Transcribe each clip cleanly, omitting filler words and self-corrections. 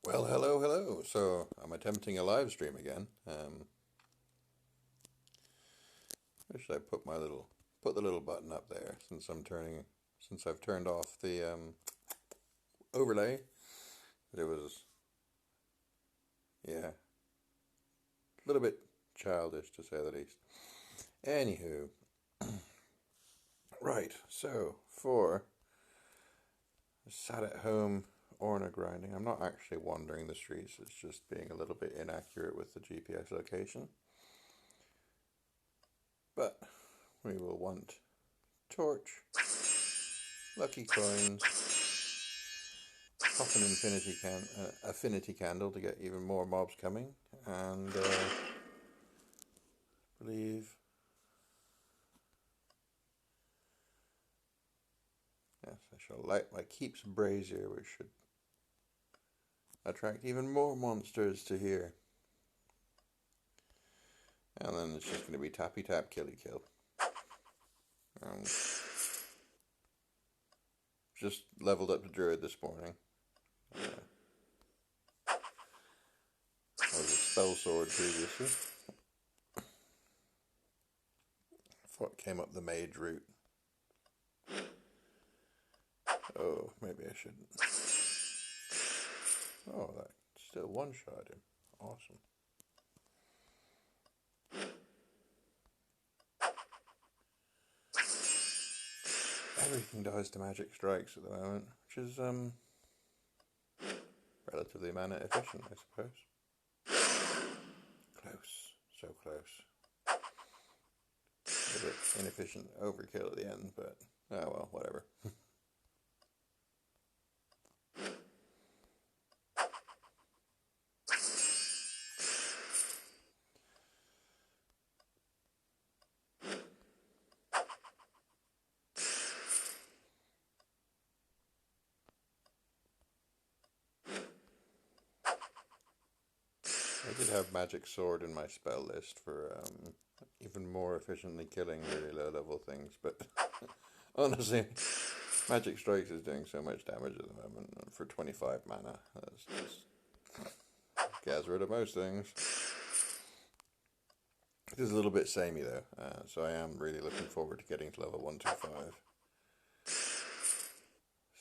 Well, hello, hello. So I'm attempting a live stream again. Where should I put the little button up there since I've turned off the overlay. But it was, yeah, a little bit childish to say the least. Anywho, right. So for sat at home Orna grinding, I'm not actually wandering the streets. It's just being a little bit inaccurate with the GPS location. But we will want torch, lucky coins, pop an affinity candle to get even more mobs coming, and believe, yes, I shall light my keeps brazier, which should attract even more monsters to here. And then it's just going to be tappy tap killy kill. Just leveled up to druid this morning. I was a spell sword previously. Thought came up the mage route. Oh, maybe I shouldn't. Oh, that still one-shot him. Awesome. Everything dies to magic strikes at the moment, which is relatively mana efficient, I suppose. Close, so close. A bit inefficient overkill at the end, but oh well, whatever. I did have magic sword in my spell list for even more efficiently killing really low level things, but honestly, magic strikes is doing so much damage at the moment for 25 mana. That's just gets rid of most things. It is a little bit samey though, so I am really looking forward to getting to level 125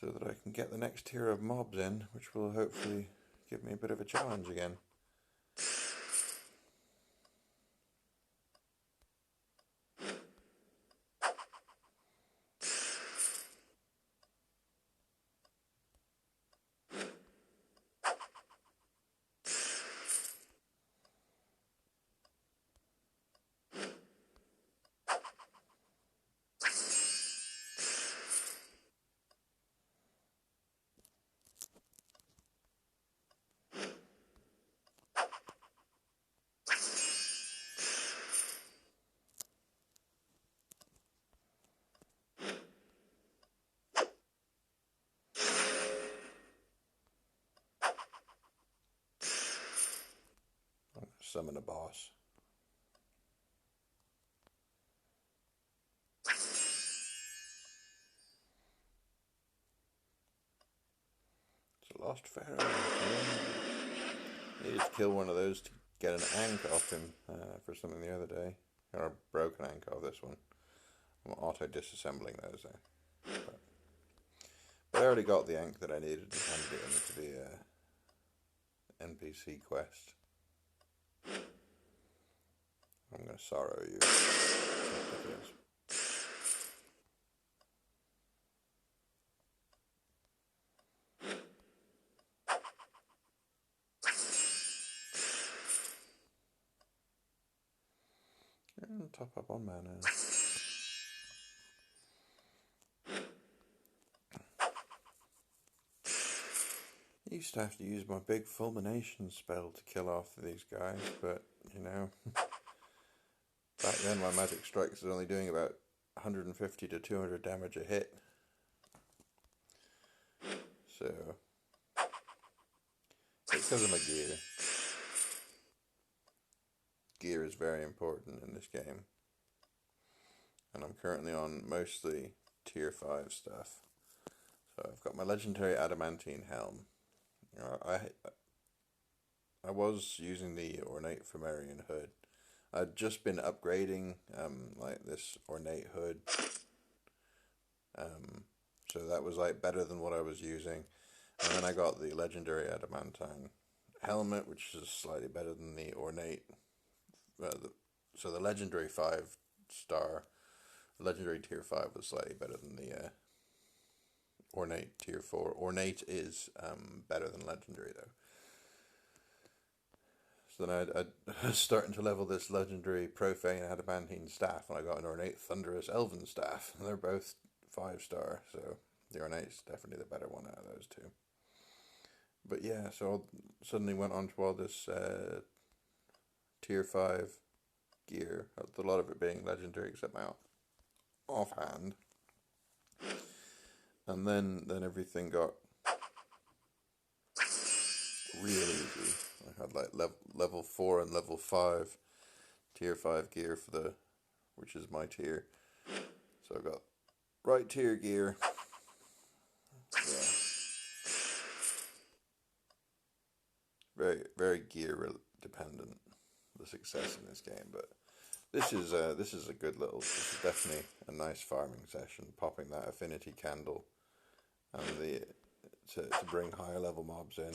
so that I can get the next tier of mobs in, which will hopefully give me a bit of a challenge again. I'm going to summon a boss. It's a lost pharaoh. Needed to kill one of those to get an ank off him for something the other day. Or a broken ank off this one. I'm auto disassembling those though. But I already got the ank that I needed and handed it into the NPC quest. I'm going to sorrow you. And top up on mana. I used to have to use my big fulmination spell to kill off these guys, but you know, back then my magic strikes was only doing about 150 to 200 damage a hit. So it's because of my gear. Gear is very important in this game. And I'm currently on mostly tier 5 stuff. So I've got my legendary adamantine helm. I was using the ornate Fomerian hood. I'd just been upgrading like this ornate hood, so that was like better than what I was using. And then I got the legendary adamantine helmet, which is slightly better than the ornate. So the legendary 5-star, legendary tier 5 was slightly better than the ornate tier 4. Ornate is better than legendary though. So then I was starting to level this legendary profane adamantine staff, and I got an ornate thunderous elven staff. And they're both 5-star, so the ornate's definitely the better one out of those two. But yeah, so I suddenly went on to all this tier 5 gear, a lot of it being legendary except my offhand. And then everything got really easy. I had like level 4 and level 5 tier 5 gear for which is my tier. So I got right tier gear. Yeah. Very, very gear dependent, the success in this game, but this is a good little. This is definitely a nice farming session. Popping that affinity candle, and to bring higher level mobs in,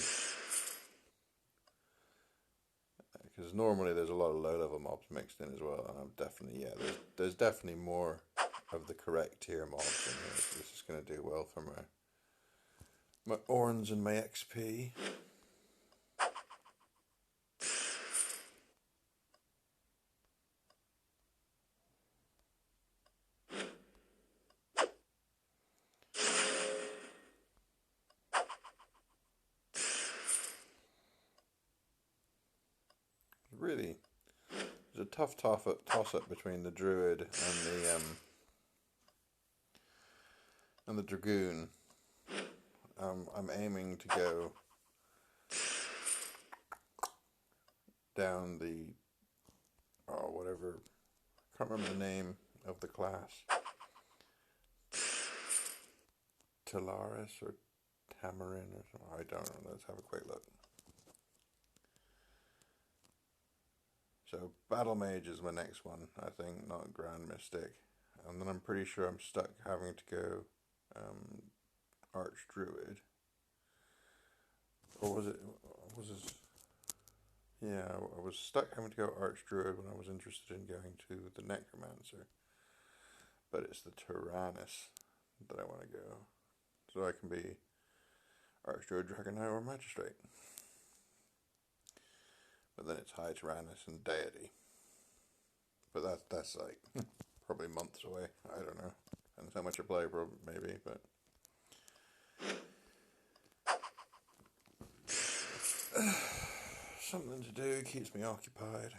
because normally there's a lot of low level mobs mixed in as well, and I'm definitely there's definitely more of the correct tier mobs in here. So this is going to do well for my Orns and my XP. Really, there's a tough toss up between the druid and the dragoon. I'm aiming to go down whatever. I can't remember the name of the class. Talaris or Tamarin or something. I don't know. Let's have a quick look. So Battle Mage is my next one, I think, not Grand Mystic. And then I'm pretty sure I'm stuck having to go Archdruid. Or was it? Yeah, I was stuck having to go Archdruid when I was interested in going to the Necromancer. But it's the Tyrannus that I want to go. So I can be Archdruid, Dragon Knight, or Magistrate. But then it's High Tyrannus and Deity. But that's like probably months away. I don't know. Depends how much I play, probably, maybe, but something to do keeps me occupied.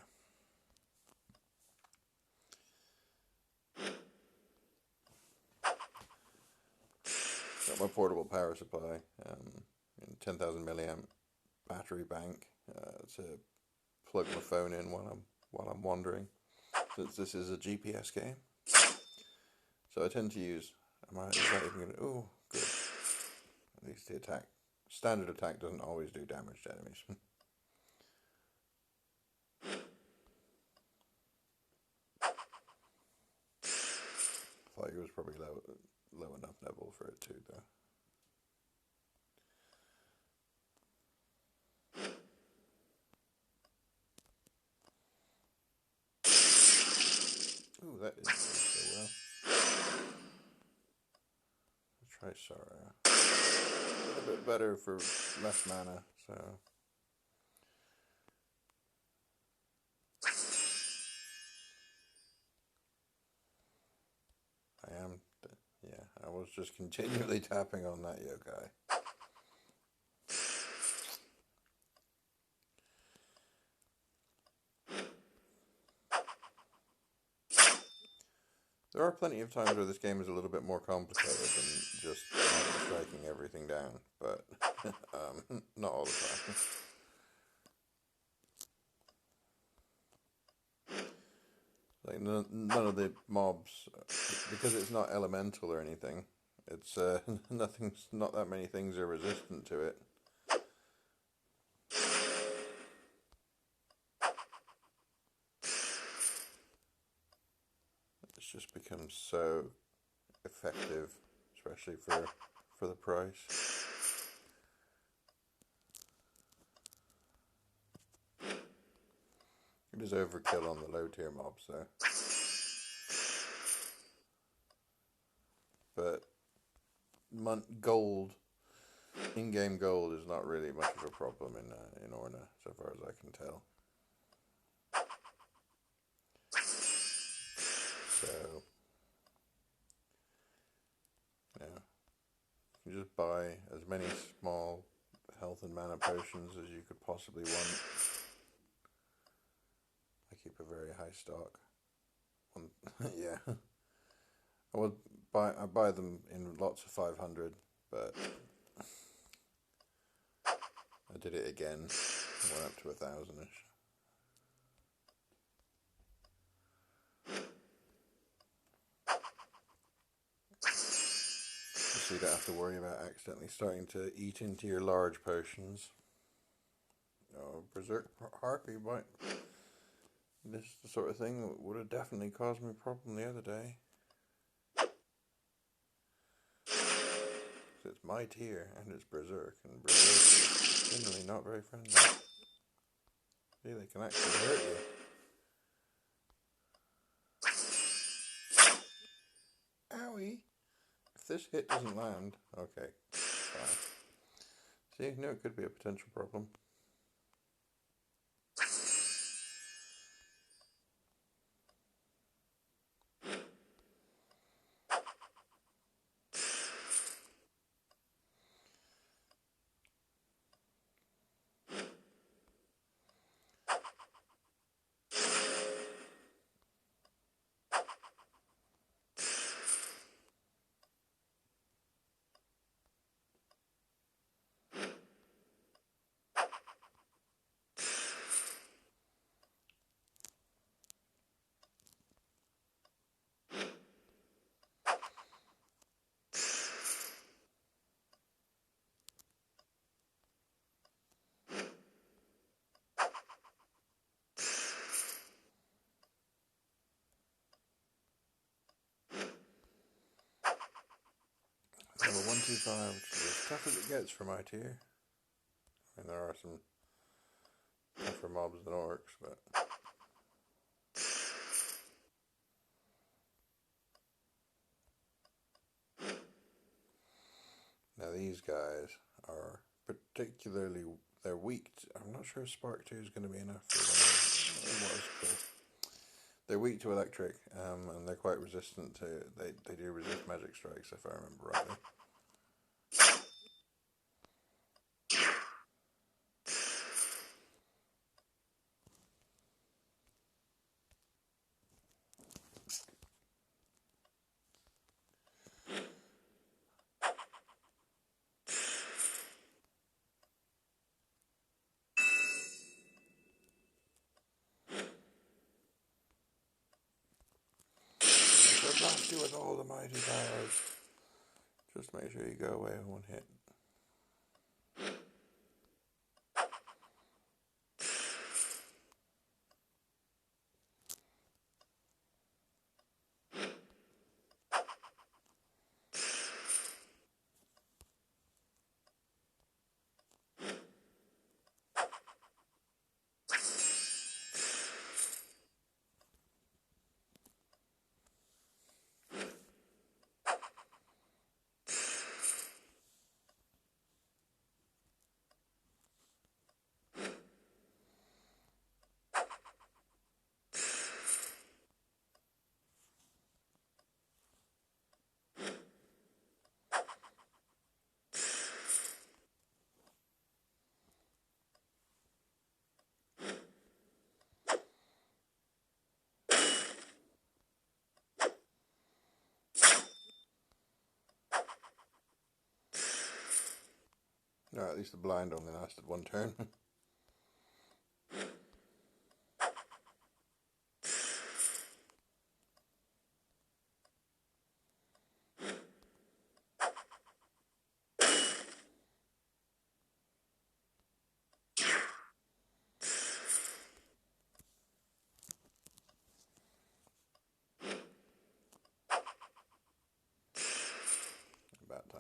Got my portable power supply, 10,000 milliamp battery bank to plug my phone in while I'm wandering, since this is a GPS game. So I tend to use. Is that even gonna? Oh, good. At least the standard attack doesn't always do damage to enemies. I thought he was probably low enough level for it too, though. Ooh, that didn't go so well. Let's try Sorrow. A little bit better for less mana, so. I was just continually tapping on that yokai. There are plenty of times where this game is a little bit more complicated than just striking everything down, but not all the time. Like none of the mobs, because it's not elemental or anything. It's not that many things are resistant to it. just become so effective, especially for the price. It is overkill on the low tier mobs though. But gold, in-game gold is not really much of a problem in Orna, so far as I can tell. So, yeah, you can just buy as many small health and mana potions as you could possibly want. I keep a very high stock. Yeah, I buy them in lots of 500, but I did it again. Went up to 1,000-ish. So you don't have to worry about accidentally starting to eat into your large potions. Oh, Berserk Harpy might. This is the sort of thing that would have definitely caused me a problem the other day. So it's my tier and it's Berserk, and Berserk is generally not very friendly. See, they can actually hurt you. Owie! If this hit doesn't land, okay, fine. See, no, it could be a potential problem. Level 125, which is as tough as it gets for my tier. I mean, there are some tougher mobs than orcs, but... Now these guys are particularly... They're weak. I'm not sure if Spark 2 is going to be enough for them. They're weak to electric, and they're quite resistant to... They do resist magic strikes, if I remember rightly. So blast you with all the mighty powers. Just make sure you go away in one hit. No, at least the blind only lasted one turn.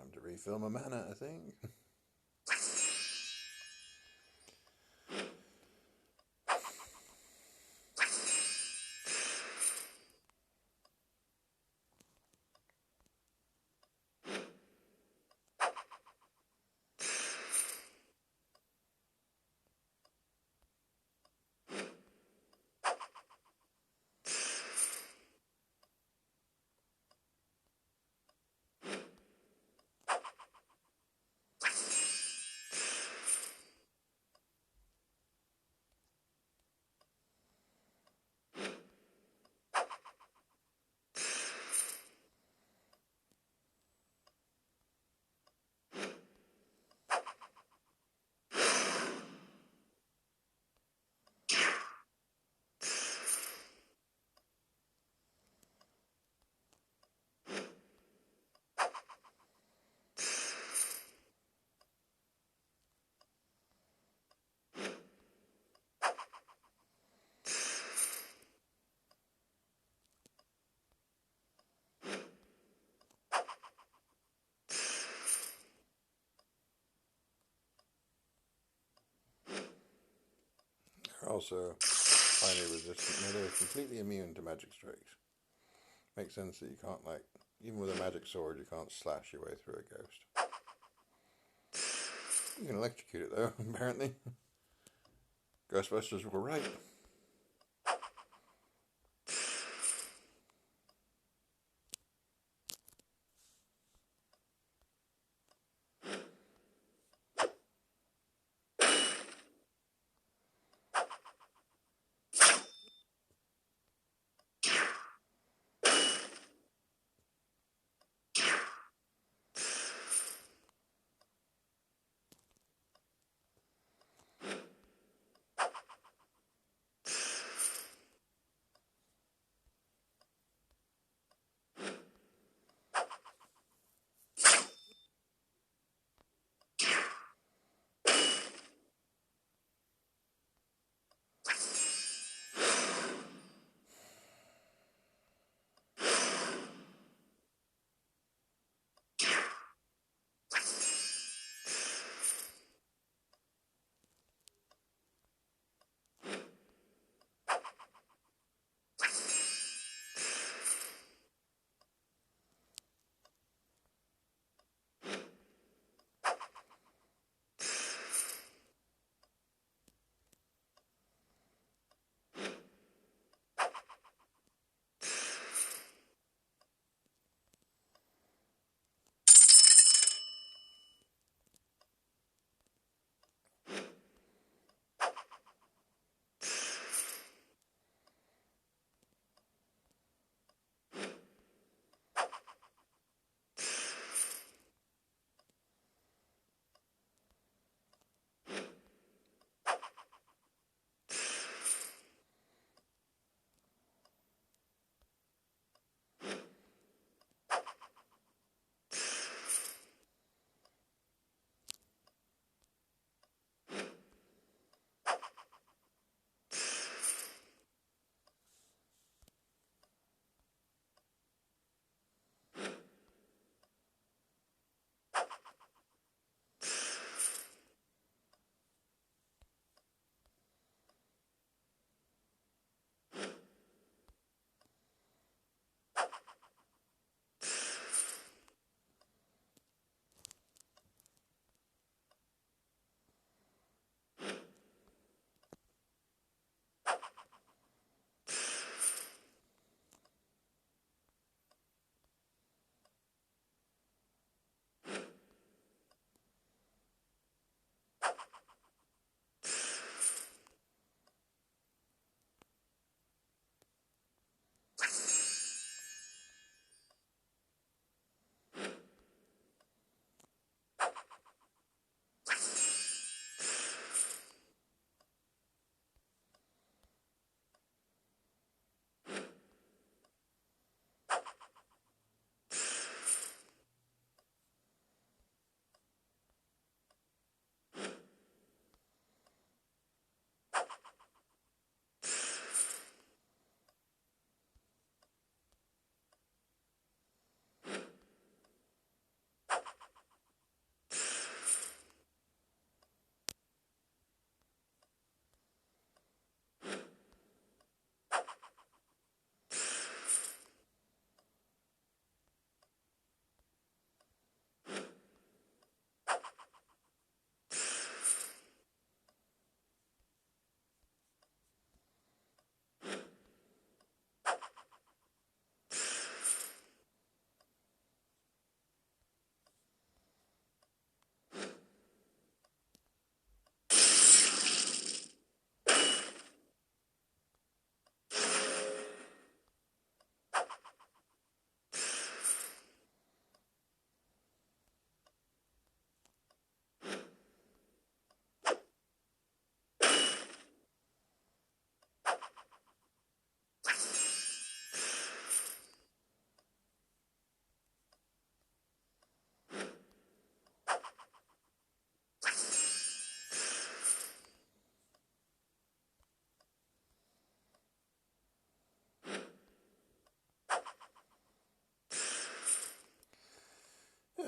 Time to refill my mana, I think. They're also highly resistant. No, they're completely immune to magic strikes. Makes sense that you can't, like, even with a magic sword, you can't slash your way through a ghost. You can electrocute it though, apparently. Ghostbusters were right.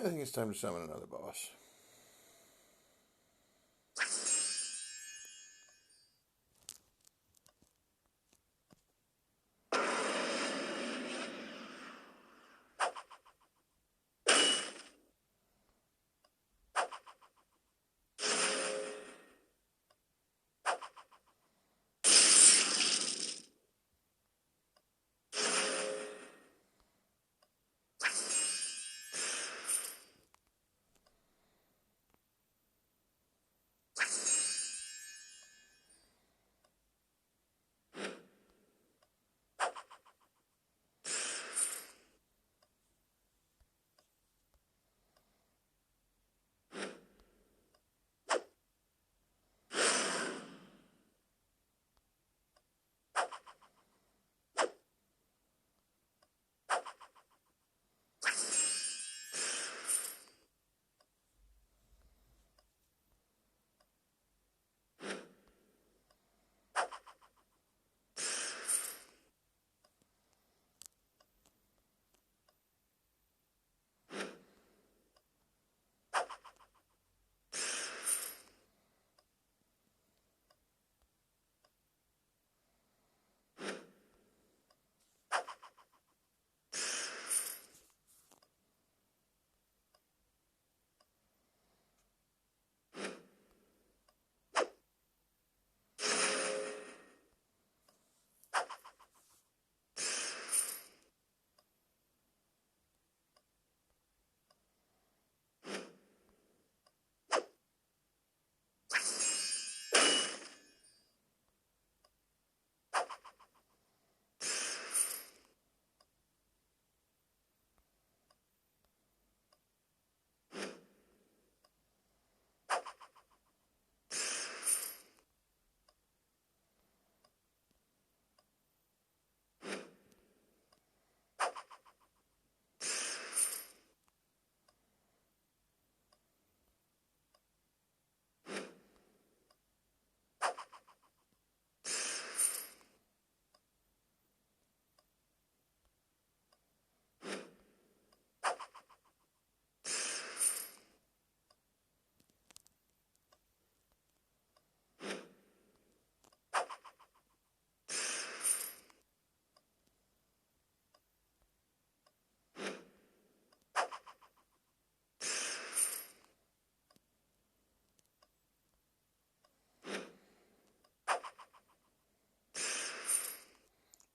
I think it's time to summon another boss.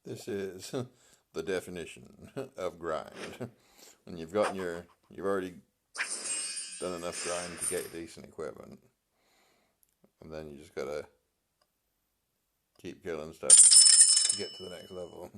This is the definition of grind. When you've already done enough grind to get decent equipment, and then you just gotta keep killing stuff to get to the next level.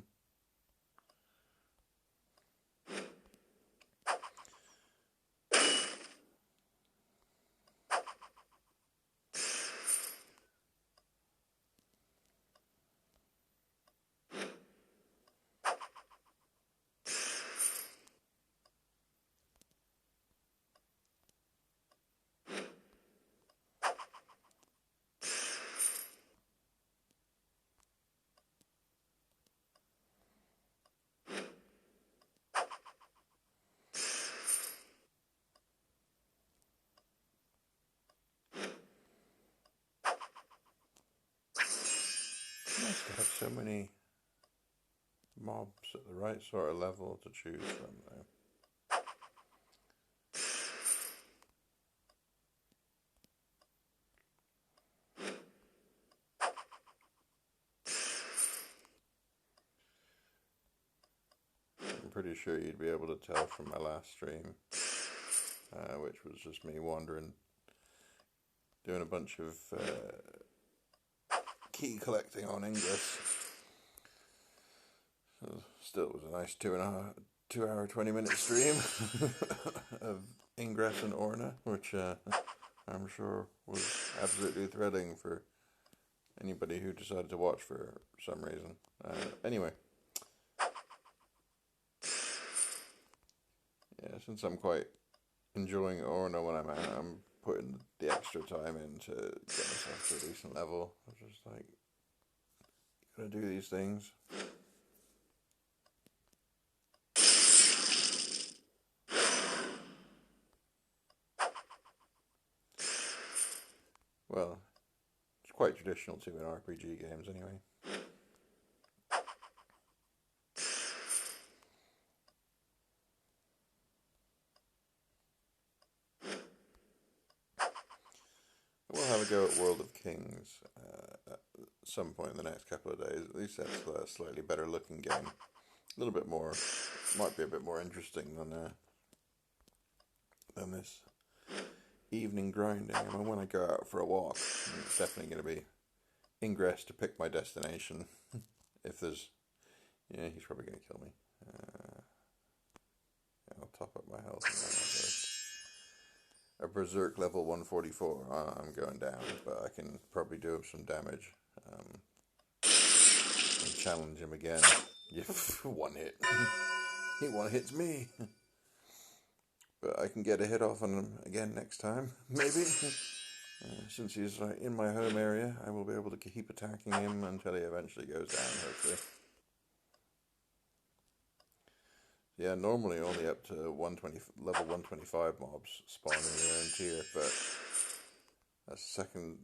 Nice to have so many mobs at the right sort of level to choose from, though. I'm pretty sure you'd be able to tell from my last stream, which was just me wandering, doing a bunch of key collecting on Ingress. Still, it was a nice 2 hour 20-minute stream of Ingress and Orna, which I'm sure was absolutely thrilling for anybody who decided to watch for some reason. Anyway, yeah, since I'm quite enjoying Orna when I'm putting the extra time in to get myself to a decent level. I was just like, you gotta do these things. Well, it's quite traditional too in RPG games anyway. We'll have a go at World of Kings at some point in the next couple of days. At least that's a slightly better looking game. A little bit more, might be a bit more interesting than this evening grinding. I mean, when I go out for a walk, it's definitely going to be ingress to pick my destination. If there's, yeah, he's probably going to kill me. Yeah, I'll top up my health. A berserk level 144. I'm going down, but I can probably do him some damage. And challenge him again. One hit. He one hits me. But I can get a hit off on him again next time, maybe. Since he's in my home area, I will be able to keep attacking him until he eventually goes down, hopefully. Yeah, normally only up to level 125 mobs spawn in their own tier, but a second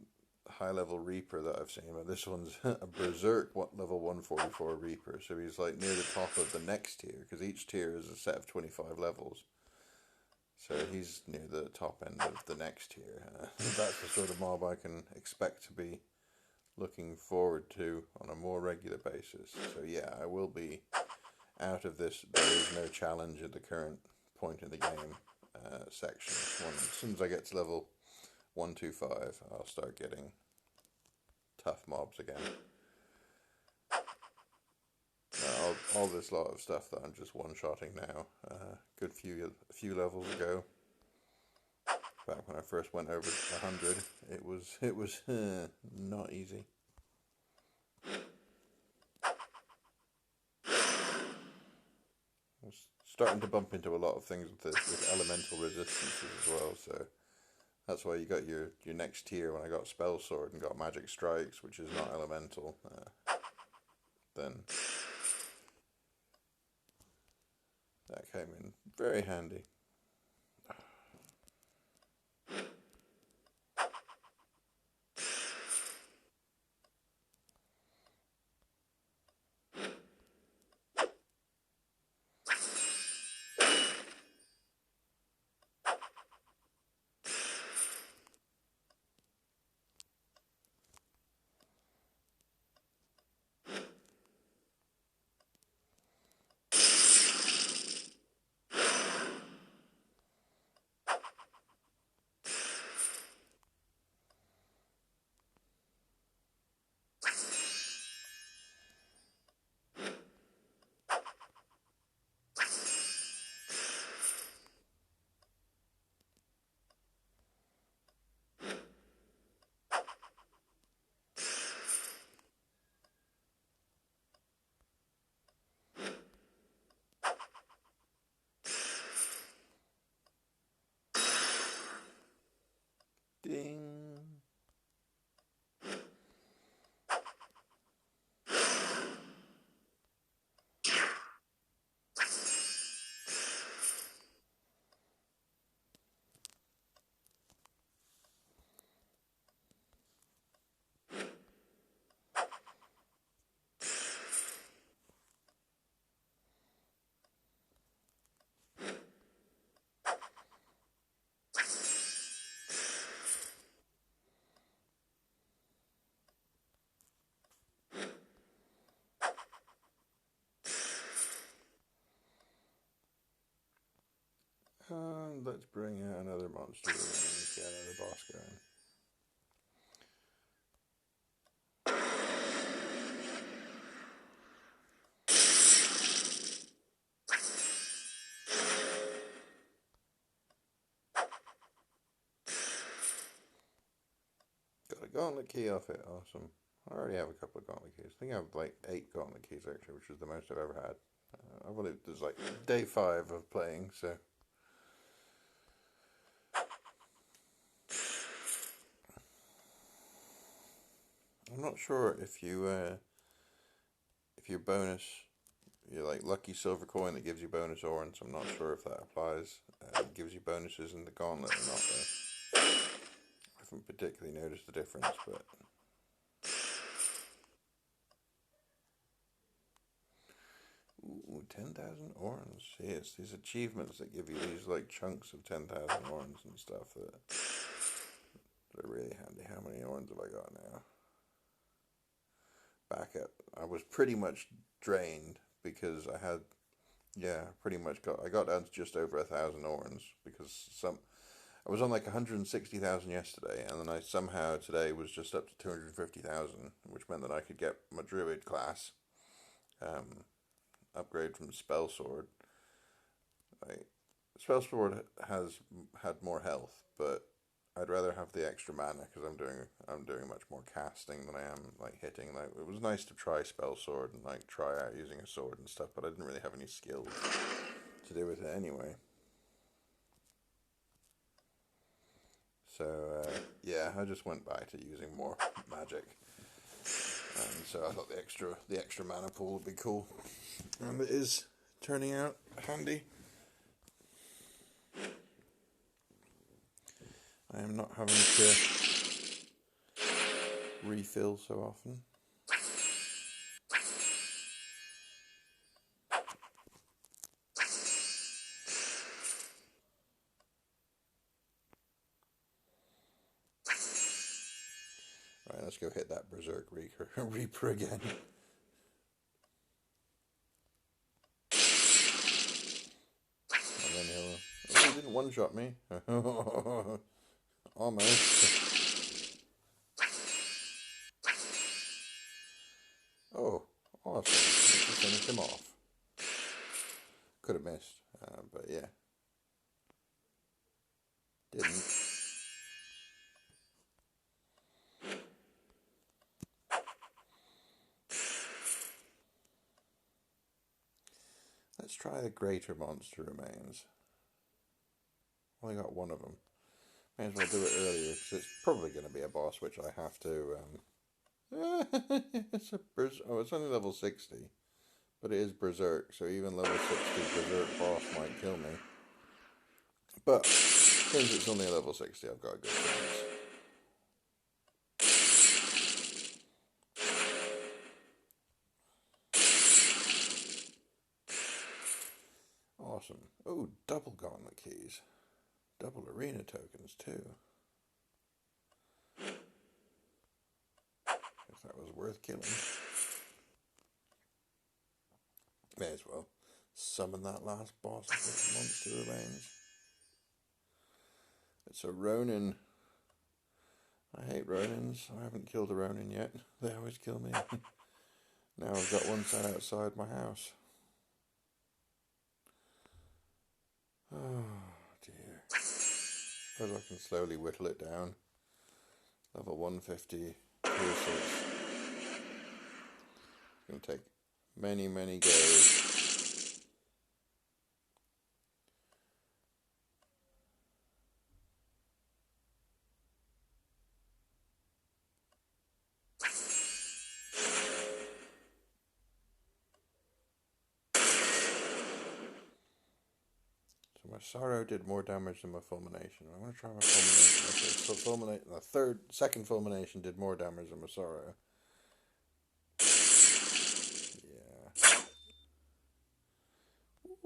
high-level Reaper that I've seen, but this one's a Berserk level 144 Reaper, so he's like near the top of the next tier, because each tier is a set of 25 levels. So he's near the top end of the next tier. That's the sort of mob I can expect to be looking forward to on a more regular basis. So yeah, I will be out of this there is no challenge at the current point in the game section. As soon as I get to level 125, I'll start getting tough mobs again. All this lot of stuff that I'm just one-shotting now, a few levels ago, back when I first went over 100, it was not easy. I was starting to bump into a lot of things with elemental resistances as well, so that's why you got your next tier. When I got Spell Sword and got Magic Strikes, which is not elemental, then that came in very handy. Ding. And let's bring out another monster and get another boss going. Got a gauntlet key off it, awesome. I already have a couple of gauntlet keys. I think I have like 8 gauntlet keys actually, which is the most I've ever had. I've only, there's like day 5 of playing, so. I'm not sure if your bonus, your like lucky silver coin that gives you bonus orns, I'm not sure if that applies. It gives you bonuses in the gauntlet or not though. I haven't particularly noticed the difference, but... Ooh, 10,000 orns. Yes, these achievements that give you these like chunks of 10,000 orns and stuff that are really handy. How many orns have I got now? I was pretty much drained because I had, I got down to just over 1,000 orns because I was on like 160,000 yesterday, and then I somehow today was just up to 250,000, which meant that I could get my druid class, upgrade from spell sword. Spell sword has had more health, but I'd rather have the extra mana because I'm doing much more casting than I am like hitting. Like it was nice to try spell sword and like try out using a sword and stuff, but I didn't really have any skills to do with it anyway. So I just went back to using more magic, and so I thought the extra mana pool would be cool, and it is turning out handy. I am not having to refill so often. Right, let's go hit that Berserk Reaper again. And then he didn't one-shot me. Almost. Oh, awesome. Let's just finish him off. Could have missed, but yeah. Didn't. Let's try the greater monster remains. Only got one of them. May as well do it earlier because it's probably going to be a boss which I have to. It's only level 60, but it is Berserk, so even level 60 Berserk boss might kill me. But since it's only a level 60, I've got a good chance. Awesome. Oh, double gauntlet keys. Double arena tokens too. Guess that was worth killing. May as well summon that last boss of the monster remains. It's a Ronin. I hate Ronins. I haven't killed a Ronin yet. They always kill me. Now I've got one sat outside my house. Oh dear. Suppose I can slowly whittle it down. Level 150, tier 6. It's going to take many, many goes. My sorrow did more damage than my fulmination. I'm going to try my fulmination. So second fulmination did more damage than my sorrow. Yeah.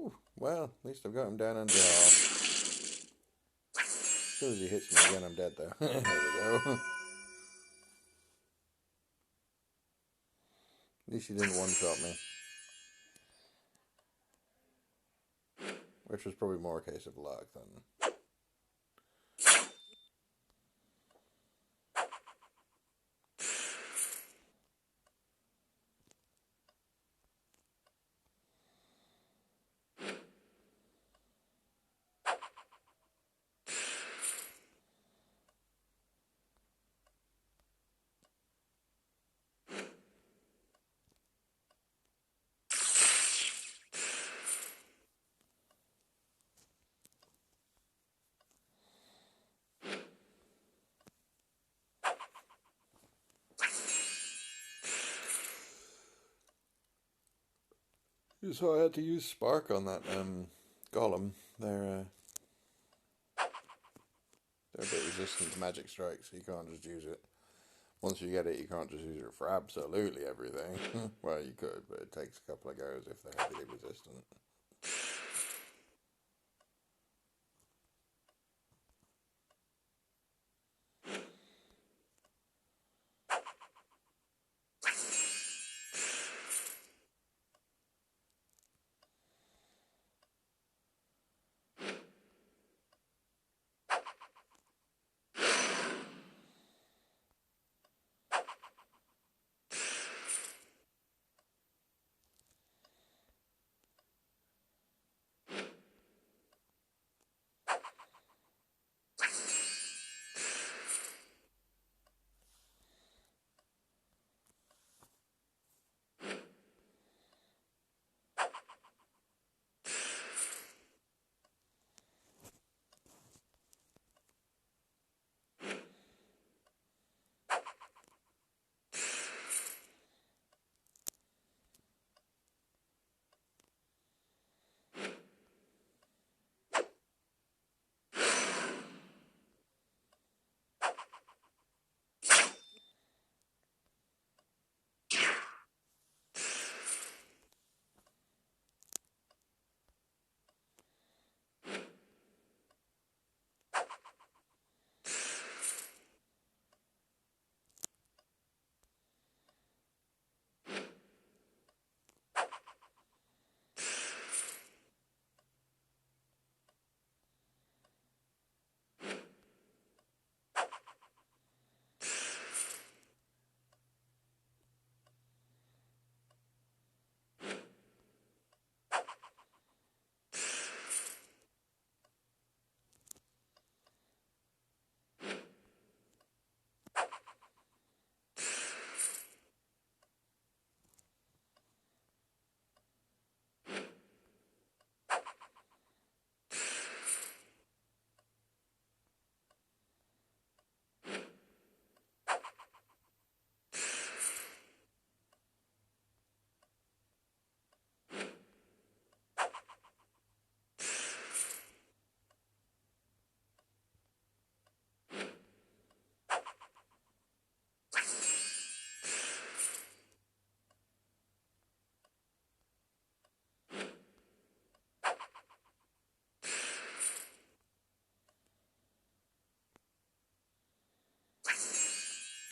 Ooh, well, at least I've got him down under half. As soon as he hits me again, I'm dead though. There we go. At least he didn't one-shot me. Which was probably more a case of luck than... So I had to use Spark on that golem. They're a bit resistant to magic strikes, so you can't just use it. Once you get it, you can't just use it for absolutely everything. Well, you could, but it takes a couple of goes if they're heavily resistant.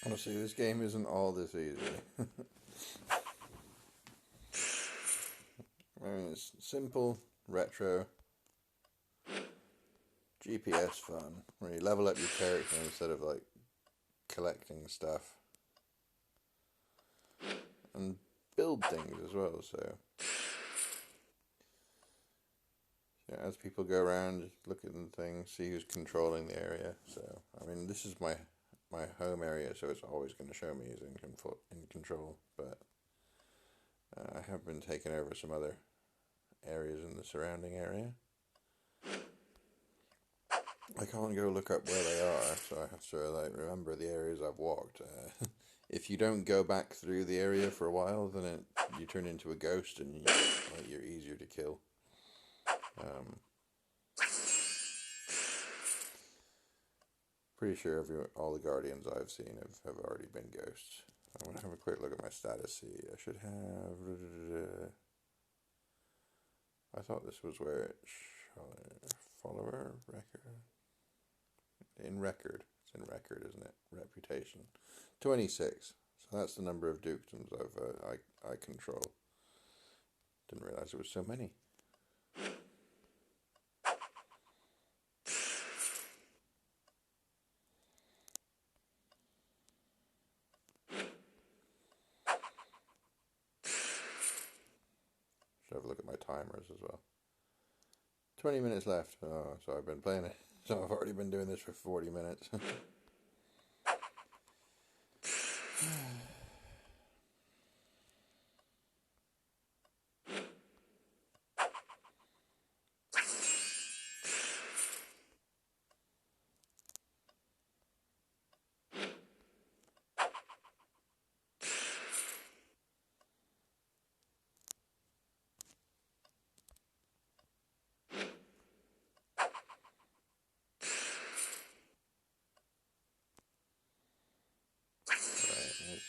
Honestly, this game isn't all this easy. I mean, it's simple, retro, GPS fun, where you level up your character instead of like collecting stuff, and build things as well. So yeah, as people go around, look at the things, see who's controlling the area. So I mean, this is my home area, so it's always going to show me who's in control. But I have been taking over some other areas in the surrounding area. I can't go look up where they are, so I have to like remember the areas I've walked. If you don't go back through the area for a while, then you turn into a ghost and you're easier to kill. Pretty sure all the guardians I've seen have already been ghosts. I'm going to have a quick look at my status. See, I should have... I thought this was where it... Follower? Record? In record. It's in record, isn't it? Reputation. 26. So that's the number of dukedoms I control. Didn't realise there was so many. Should have a look at my timers as well. 20 minutes left. Oh, so I've been playing it. So I've already been doing this for 40 minutes.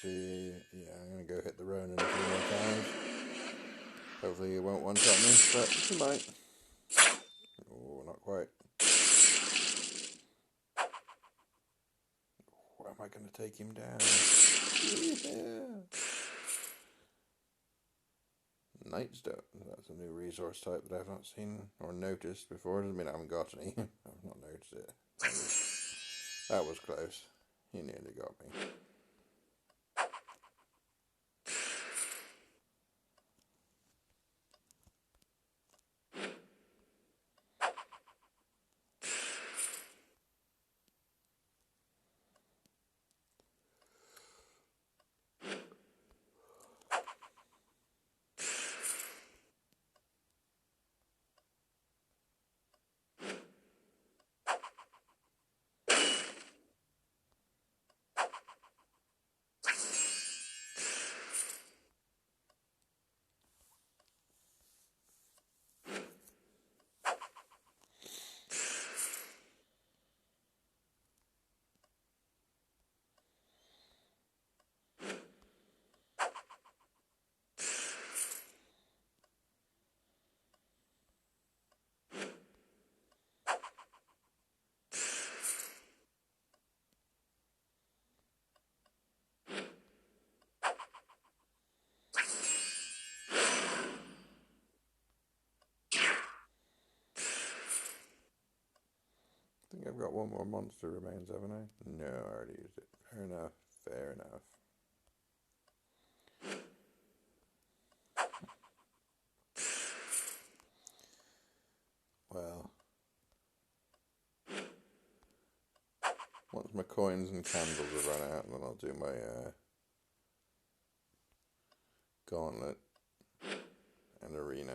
see. Yeah, I'm going to go hit the Ronin a few more times. Hopefully he won't one-shot me, but he might. Oh, not quite. How am I going to take him down? Yeah. Nightstone. That's a new resource type that I've not seen or noticed before. Doesn't mean I haven't got any. I've not noticed it. That was close. He nearly got me. I think I've got one more monster remains, haven't I? No, I already used it. Fair enough. Fair enough. Well, once my coins and candles have run out, then I'll do my gauntlet and arena.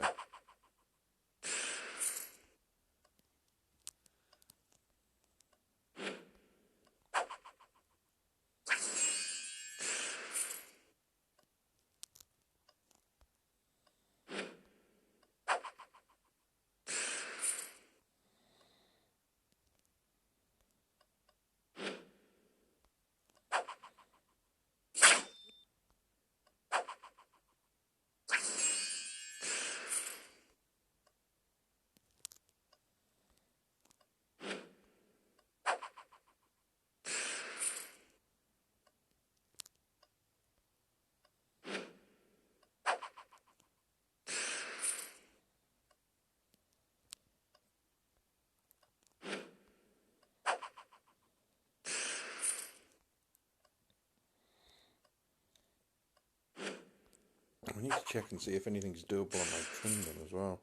I need to check and see if anything's doable on my kingdom as well.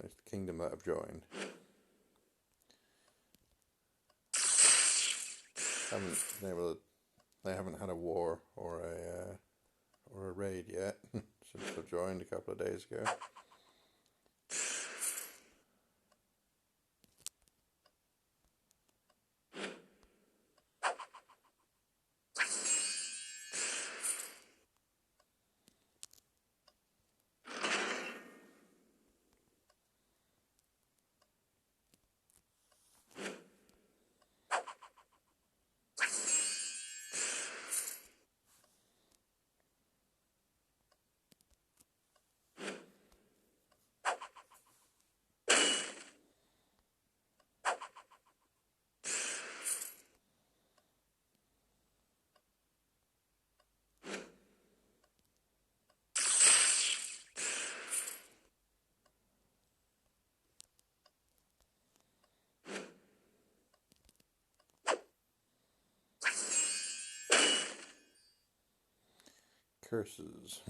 It's the kingdom that I've joined. Haven't been able to, they haven't had a war or a raid yet since I joined a couple of days ago. Curses.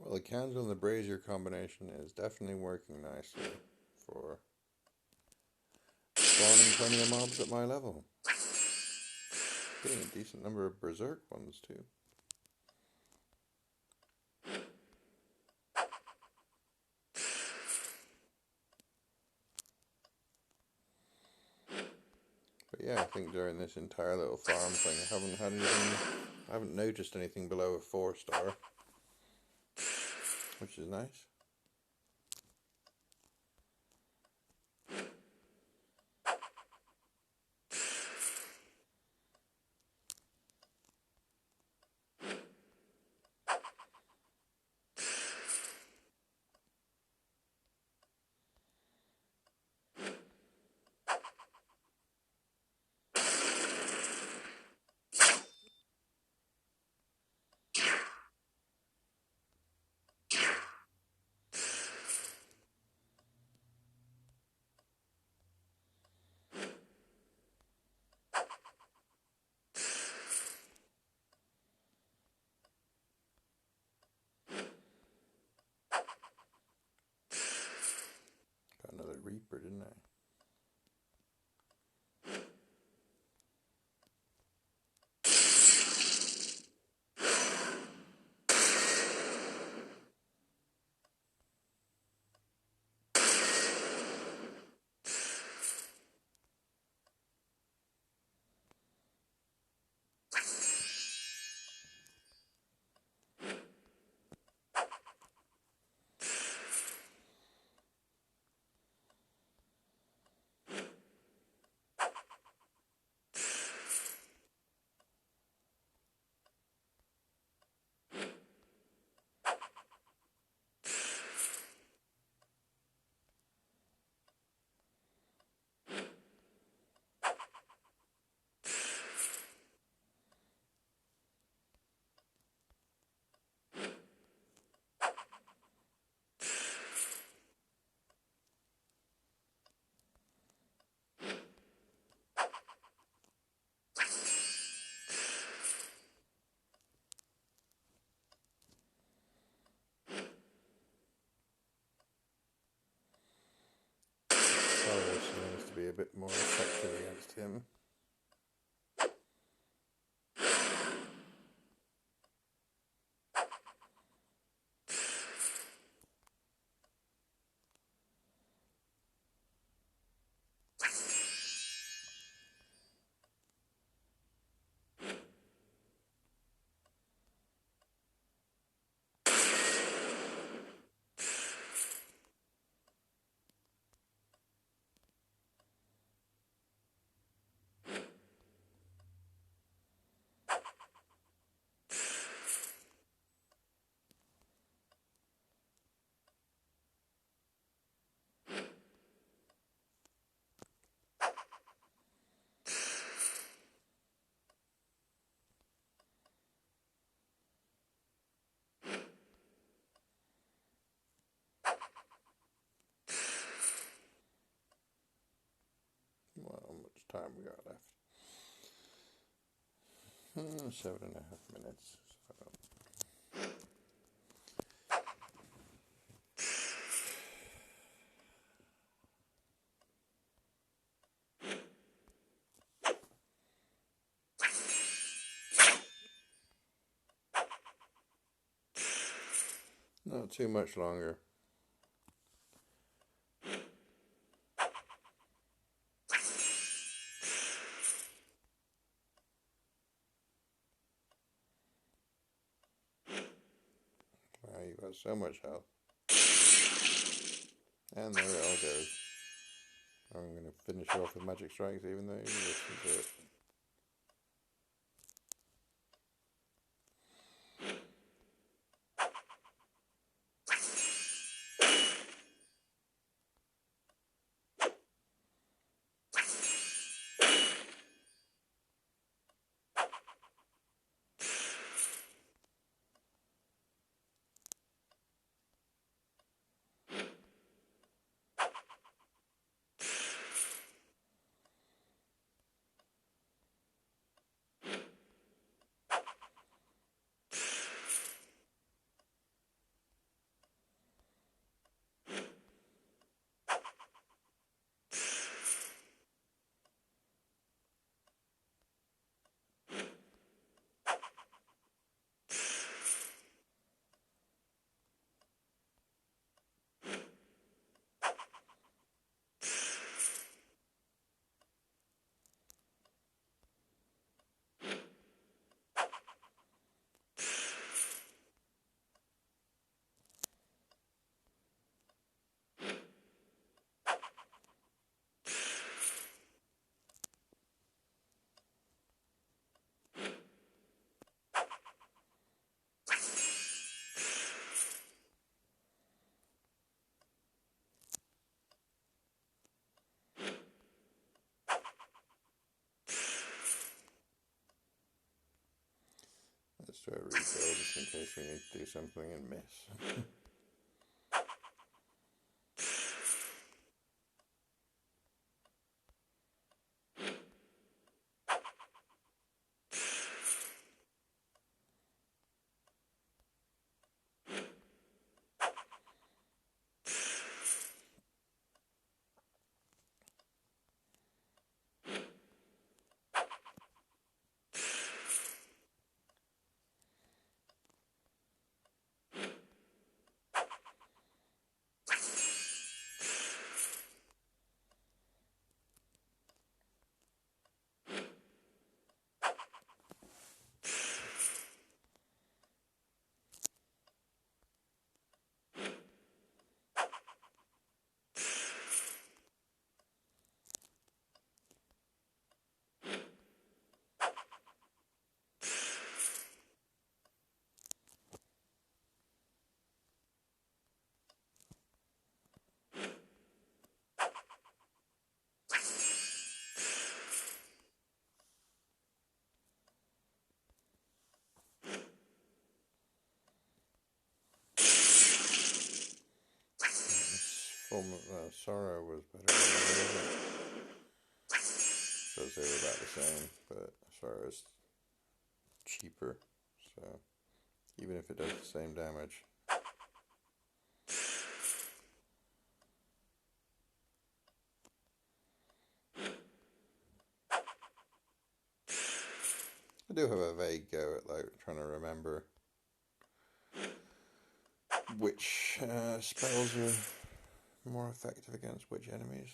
Well, the candle and the brazier combination is definitely working nicely for spawning plenty of mobs at my level. Getting a decent number of berserk ones too. But yeah, I think during this entire little farm thing, I haven't noticed anything below a 4-star, which is nice. Got another Reaper, didn't I? Seems to be a bit more effective against him. Well, how much time we got left? 7.5 minutes. Not too much longer. Wow, you got so much health. And there it all goes. I'm going to finish off with magic strikes even though you listen to it. to a refill just in case we need to do something and miss. Sorrow was better than because they were about the same, but Sorrow is cheaper, so even if it does the same damage. I do have a vague go at like trying to remember which spells are more effective against which enemies.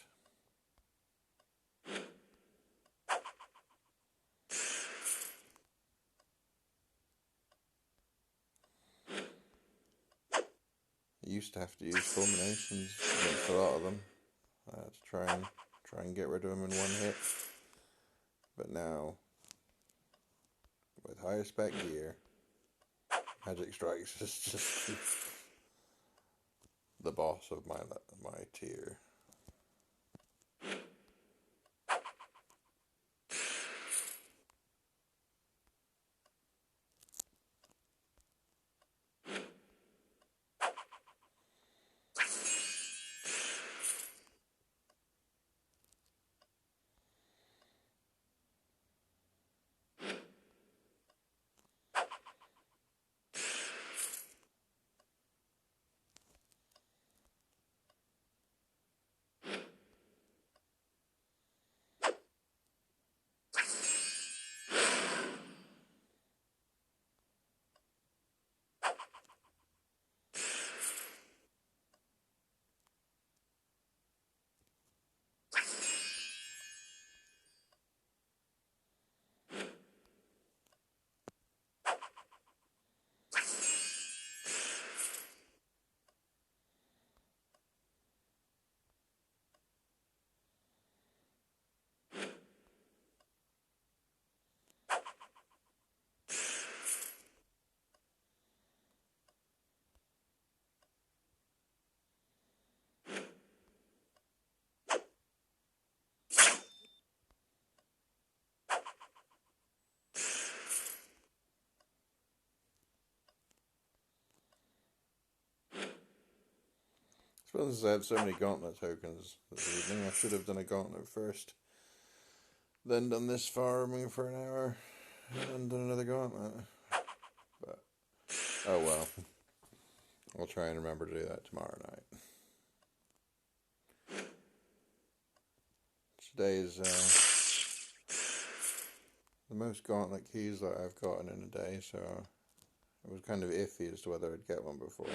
I used to have to use fulminations against a lot of them to try and get rid of them in one hit, but now with higher spec gear, Magic Strikes is just the boss of my tier. Since I had so many gauntlet tokens this evening, I should have done a gauntlet first, then done this farming for an hour, and then done another gauntlet. But, oh well. I'll try and remember to do that tomorrow night. Today is the most gauntlet keys that I've gotten in a day, so it was kind of iffy as to whether I'd get one before.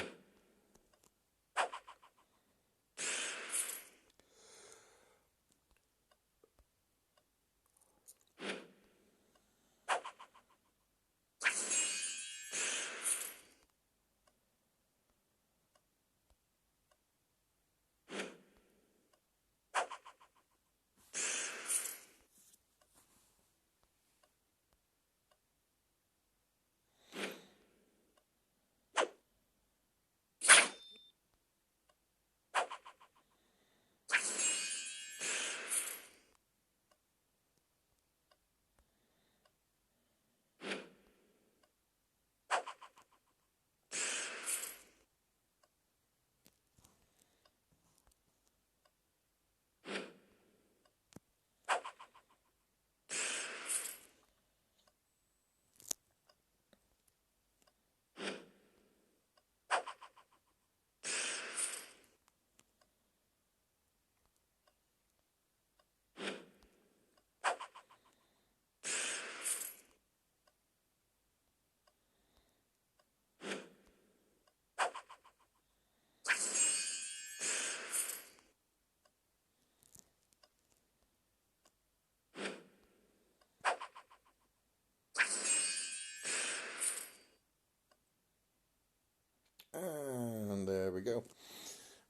we go.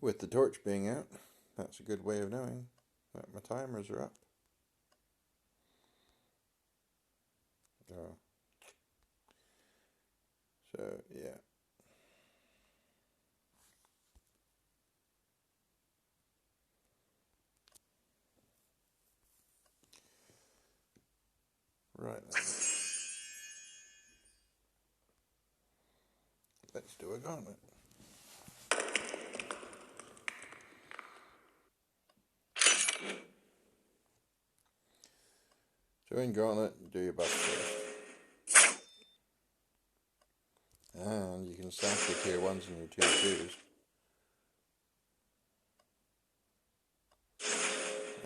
With the torch being out, that's a good way of knowing that my timers are up. Oh. So, yeah. Right then. Let's do a gauntlet. So in gauntlet, do your buff first. And you can stack your tier 1s and your tier 2s.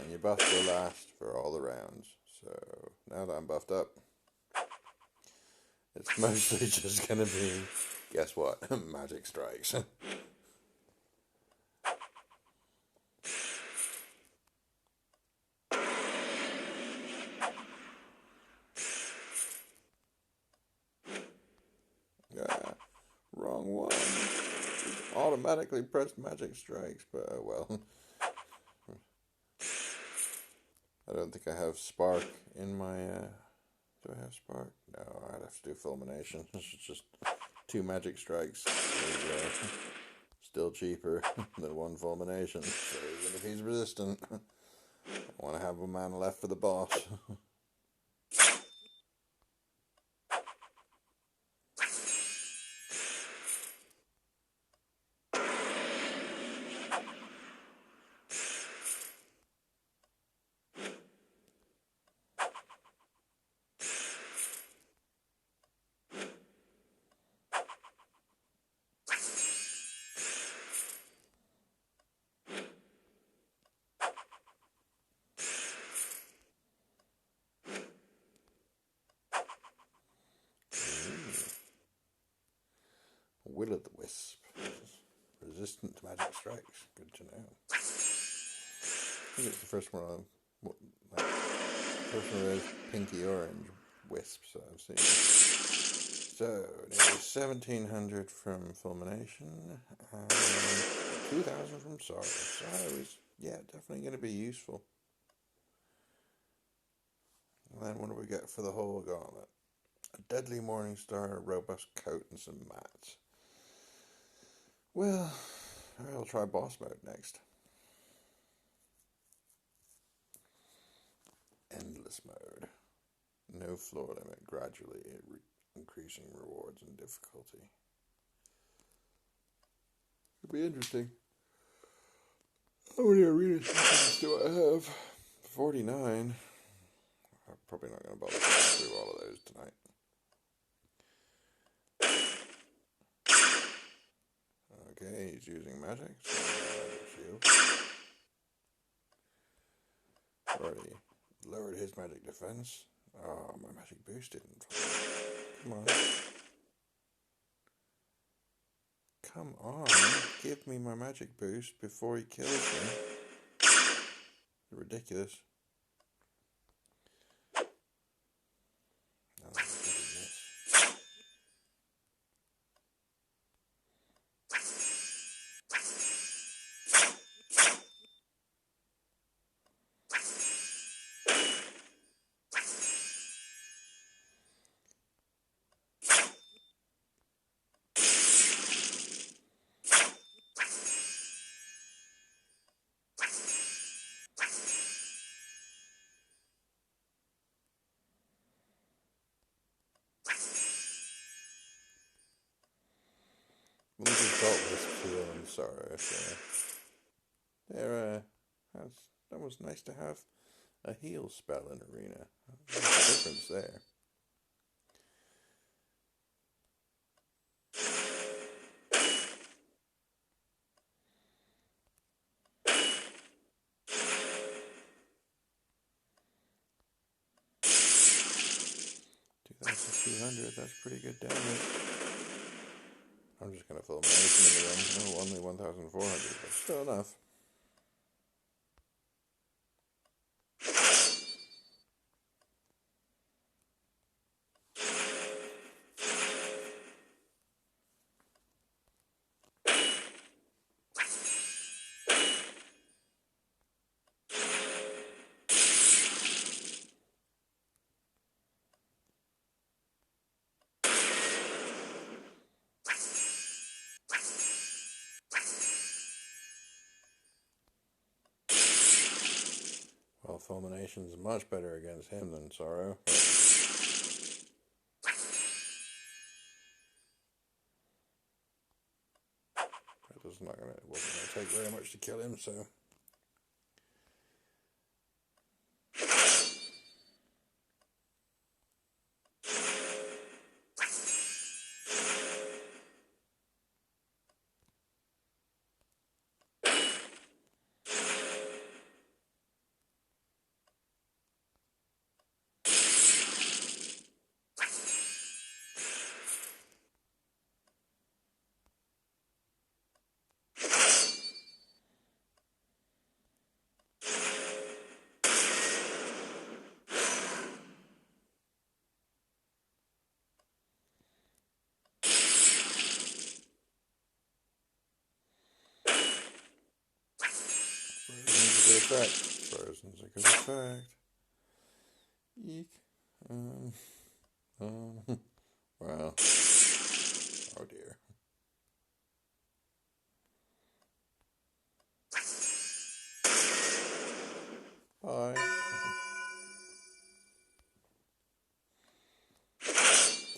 And your buffs will last for all the rounds. So now that I'm buffed up, it's mostly just going to be, guess what, magic strikes. Wrong one. Automatically pressed magic strikes, but oh well. I don't think I have spark in my, do I have spark? No, I'd have to do fulmination. It's just 2 magic strikes is still cheaper than 1 fulmination. So even if he's resistant, I want to have a man left for the boss. Will of the Wisp. Resistant to magic strikes. Good to know. I think it's the first one first one of those pinky orange wisps that I've seen. So, nearly 1700 from fulmination and 2000 from sorrow. So it's, yeah, definitely going to be useful. And then what do we get for the whole gauntlet? A deadly morning star, a robust coat, and some mats. Well, I'll try boss mode next. Endless mode. No floor limit, gradually increasing rewards and difficulty. It'll be interesting. How many arena sessions do I have? 49. I'm probably not going to bother going through all of those tonight. Okay, he's using magic. Shield. Already lowered his magic defense. Oh, my magic boost didn't. Come on. Come on. Give me my magic boost before he kills me. Ridiculous. Oh, we'll just got this feel and sorrow, so there, that was nice to have a heal spell in arena. There's a difference there. That's pretty good damage. I'm just going to fill my in the room. Oh, only 1,400, but still enough. Fulmination's much better against him than Sorrow. It wasn't going to take very much to kill him, so. Frozen's a good effect. Eek. Well. Oh dear. Bye.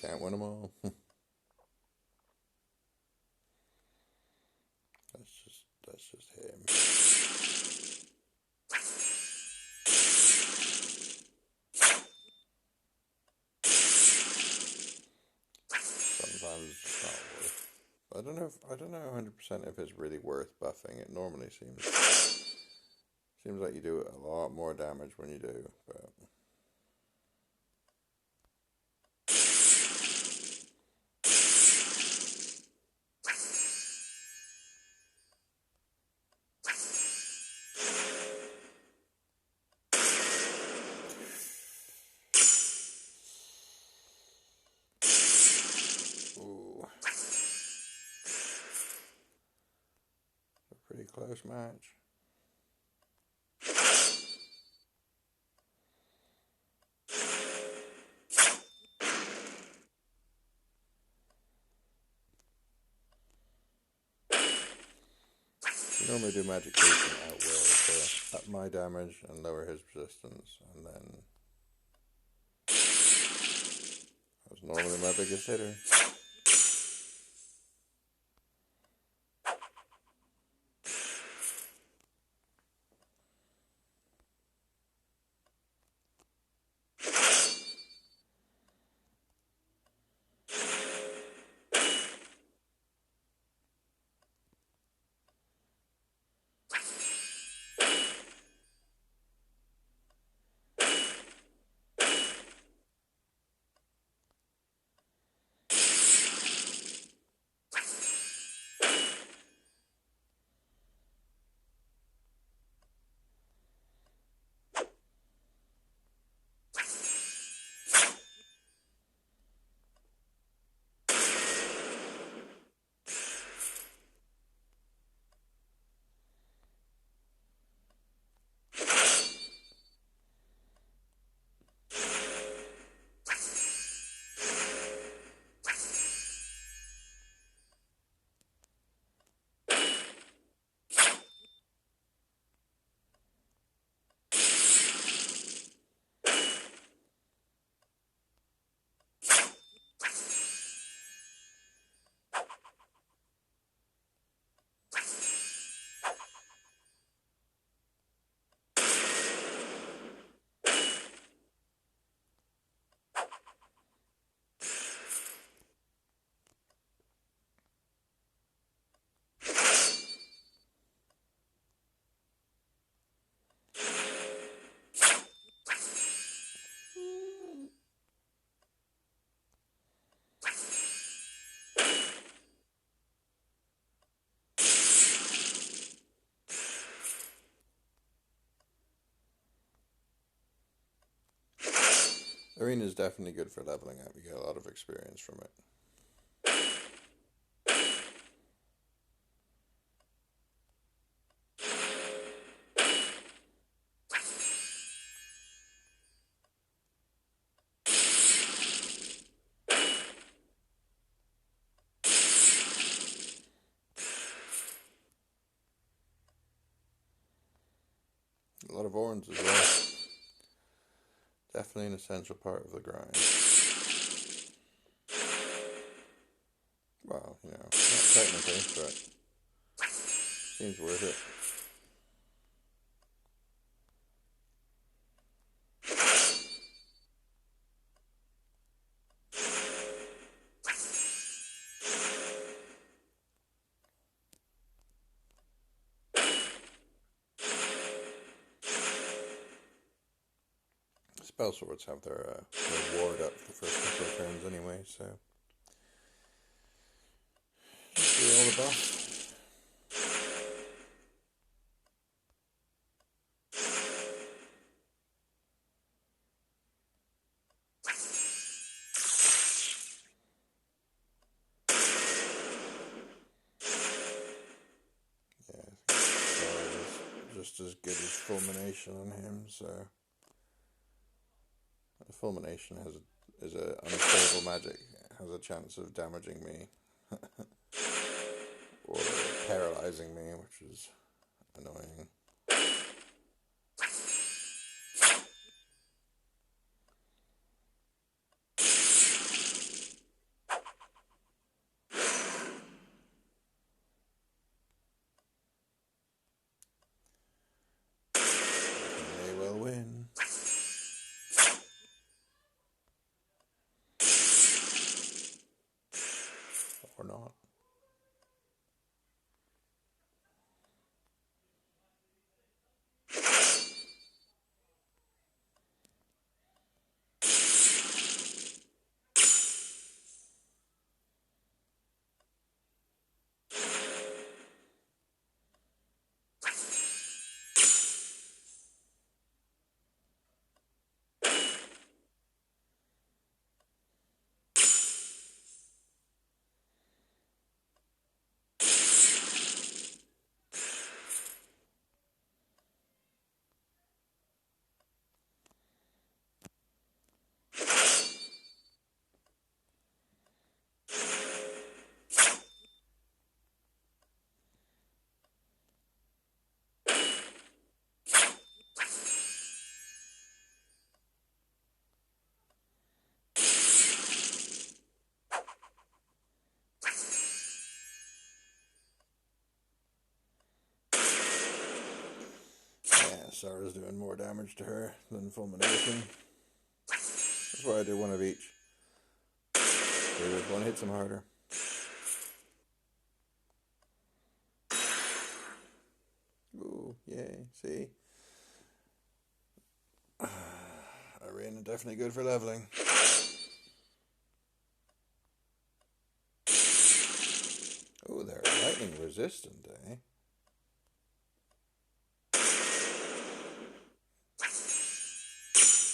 Can't win them all. That's just him. Sometimes it's not worth. I don't know 100% if it's really worth buffing. It normally seems like you do a lot more damage when you do, but. Pretty close match. You normally do magic boosting at will to up my damage and lower his resistance, and then that was normally my biggest hitter. Arena is definitely good for leveling up. You get a lot of experience from it. A lot of orange as well. Definitely an essential part of the grind. Well, you know, not technically, but seems worth it. Spell swords have their ward up the first couple of turns anyway, so just do all the buff. Yeah, I think just as good as fulmination on him, so fulmination is a unstable magic. It has a chance of damaging me or paralyzing me, which is annoying. They will win. Or not. Sarah's doing more damage to her than fulmination. That's why I do one of each. See which one hits him harder. Ooh, yay, see? Arena definitely good for leveling. Ooh, they're lightning resistant, eh?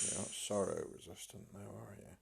You're not sorrow resistant now, are you?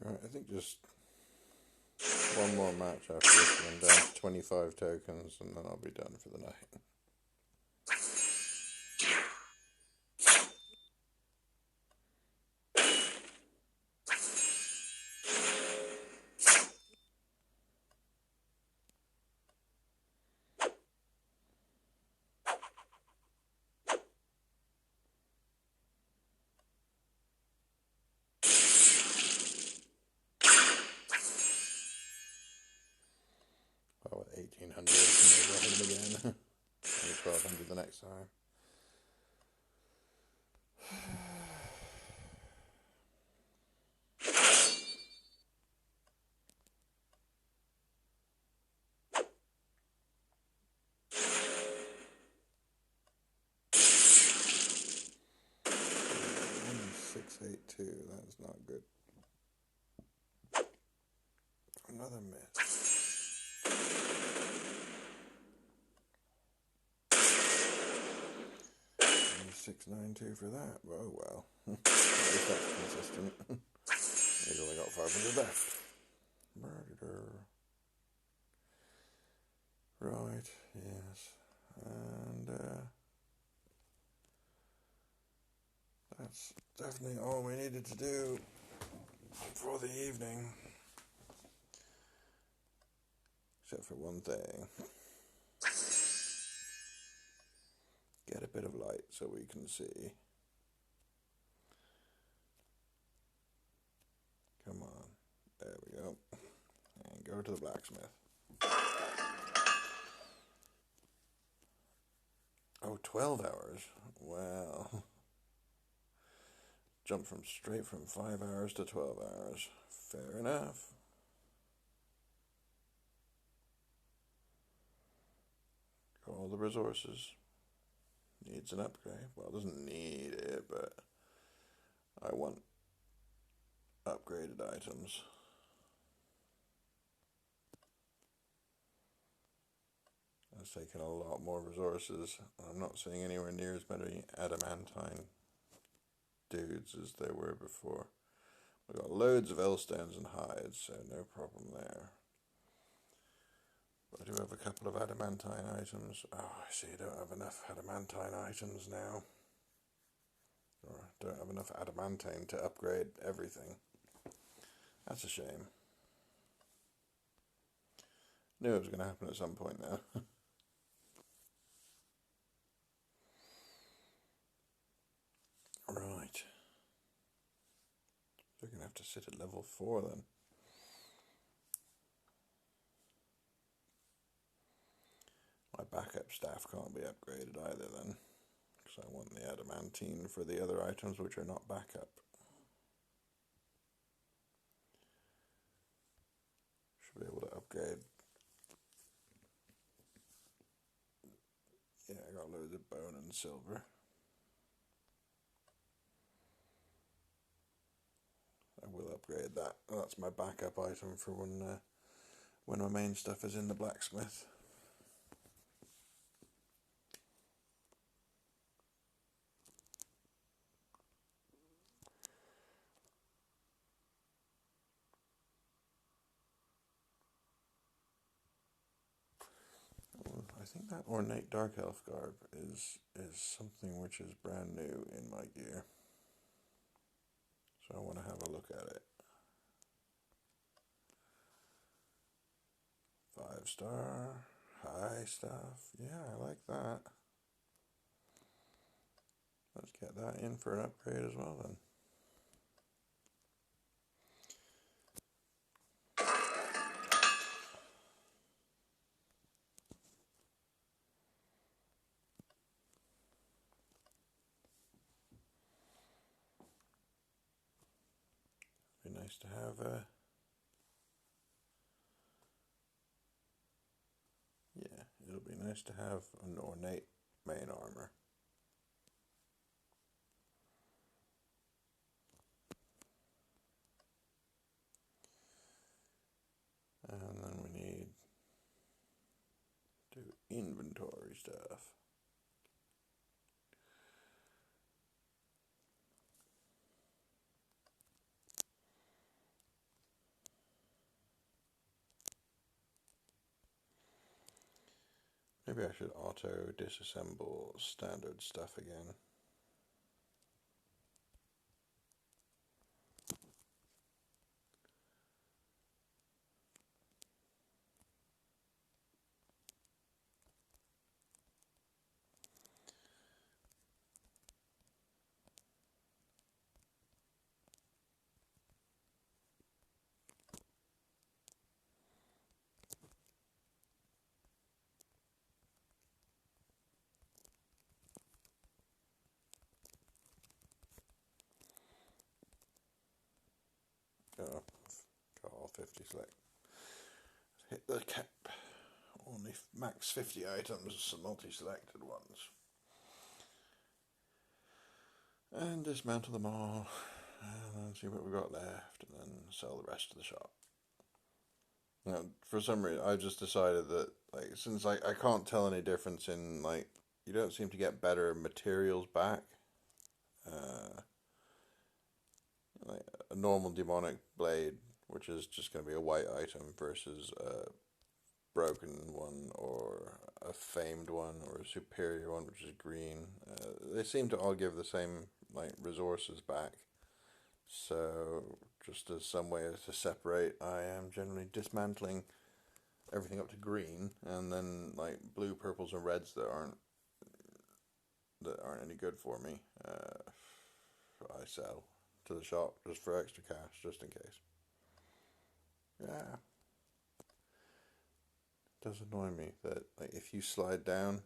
Alright, I think just one more match after this one, down to 25 tokens, and then I'll be done for the night. Oh, with 1800, maybe I'll hit him again. Maybe 1200 the next time. That's not good. Another miss. 692 for that. Oh well. At least that's consistent. He's only got 500 left. Right, yes. And that's definitely all we needed to do for the evening. Except for one thing. Get a bit of light so we can see. Come on. There we go. And go to the blacksmith. Oh, 12 hours. Wow. Jumped straight from 5 hours to 12 hours. Fair enough. All the resources. Needs an upgrade. Well, it doesn't need it, but I want upgraded items. It's taken a lot more resources. I'm not seeing anywhere near as many adamantine dudes as there were before. We've got loads of L-stones and hides, so no problem there. But I do have a couple of adamantine items. Oh, I see, I don't have enough adamantine items now. Or I don't have enough adamantine to upgrade everything. That's a shame. Knew it was going to happen at some point now. Right. We're going to have to sit at level 4 then. My backup staff can't be upgraded either then. Because I want the adamantine for the other items which are not backup. Should be able to upgrade. Yeah, I got loads of bone and silver. I will upgrade that. That's my backup item for when my main stuff is in the blacksmith. I think that ornate dark elf garb is something which is brand new in my gear. So I want to have a look at it. 5-star, high stuff. Yeah, I like that. Let's get that in for an upgrade as well then. Be nice to have yeah, it'll be nice to have an ornate main armor. And then we need to do inventory stuff. Maybe I should auto disassemble standard stuff again. Oh, got all 50 select. Hit the cap. Only max 50 items, multi-selected ones. And dismantle them all. And then see what we've got left. And then sell the rest of the shop. Now, for some reason, I just decided that, like, since I can't tell any difference in, like, you don't seem to get better materials back. Like a normal demonic blade, which is just going to be a white item, versus a broken one or a famed one or a superior one, which is green. They seem to all give the same, like, resources back. So, just as some way to separate, I am generally dismantling everything up to green, and then, like, blue, purples, and reds that aren't any good for me, I sell to the shop just for extra cash, just in case. Yeah, it does annoy me that, like, if you slide down,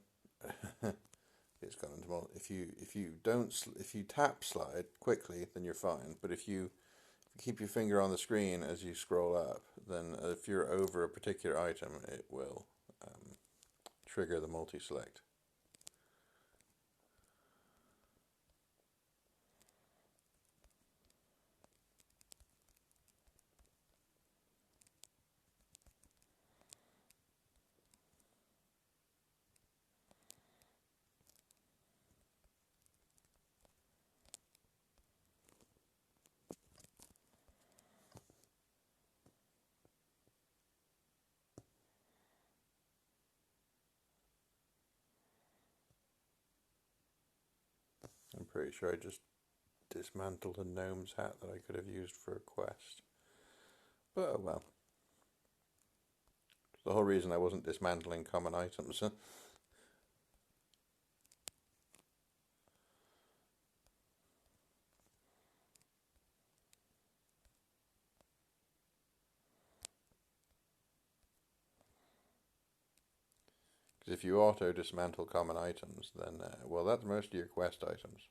it's gone into multi. If you tap slide quickly, then you're fine. But if you keep your finger on the screen as you scroll up, then if you're over a particular item, it will trigger the multi-select. I'm pretty sure I just dismantled a gnome's hat that I could have used for a quest. But oh well. The whole reason I wasn't dismantling common items. Huh? Because if you auto dismantle common items, then, well, that's most of your quest items.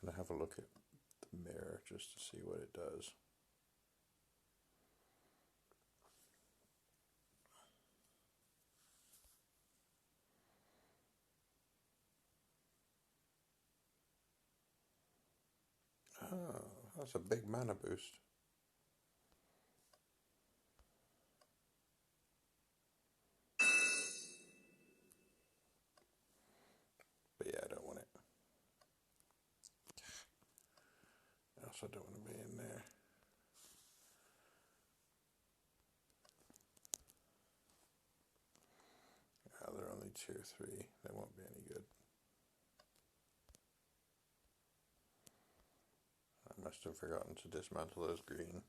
I'm going to have a look at the mirror just to see what it does. Oh, that's a big mana boost. But yeah, I don't want it. I also don't want to be in there. They're only 2 or 3. They won't be any good. I must have forgotten to dismantle those green.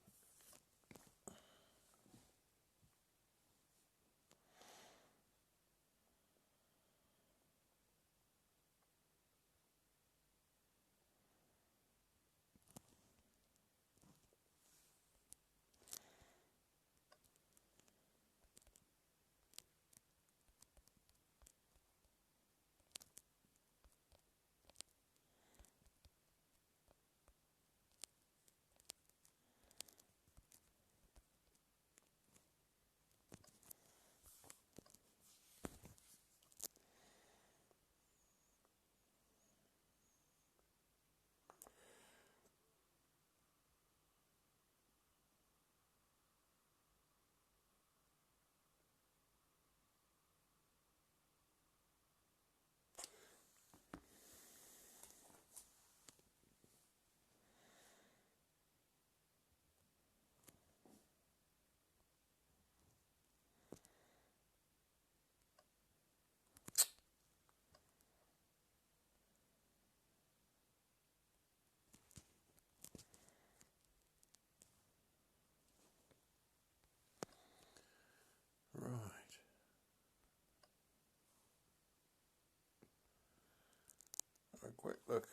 quick look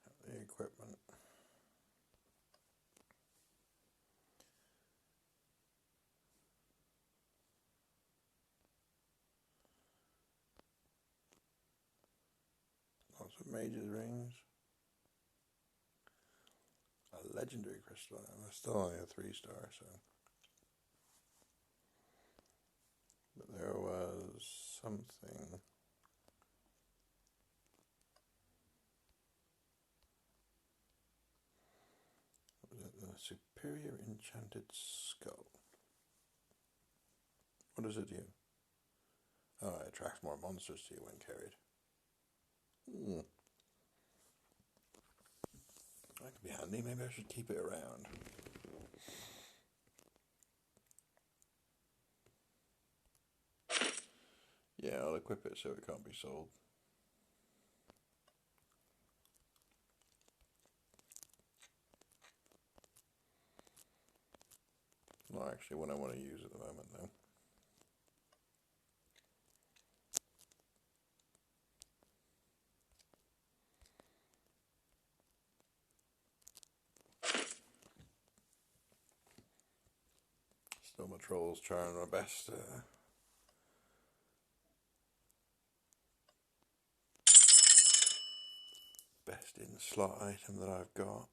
at the equipment. Lots of major rings. A legendary crystal, and it's still only a 3-star, so. But there was something. Was it the Superior Enchanted Skull? What does it do? Oh, it attracts more monsters to you when carried. That could be handy. Maybe I should keep it around. Yeah, I'll equip it so it can't be sold. Not actually what I want to use at the moment, though. Still my trolls trying my best. Best in slot item that I've got.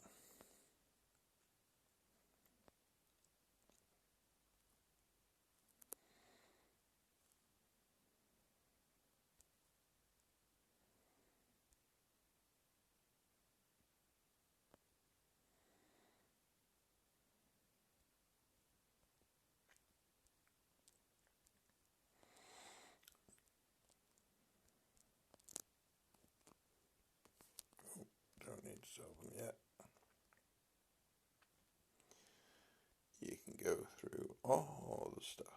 Don't need to sell them yet. You can go through all the stuff.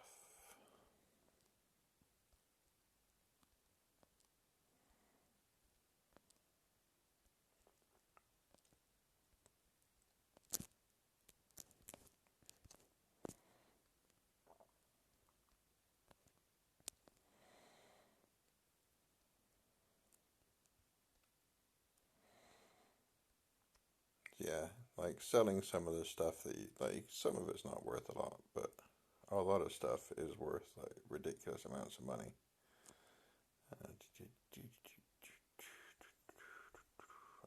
Yeah, like selling some of the stuff that you, like, some of it's not worth a lot, but a lot of stuff is worth like ridiculous amounts of money.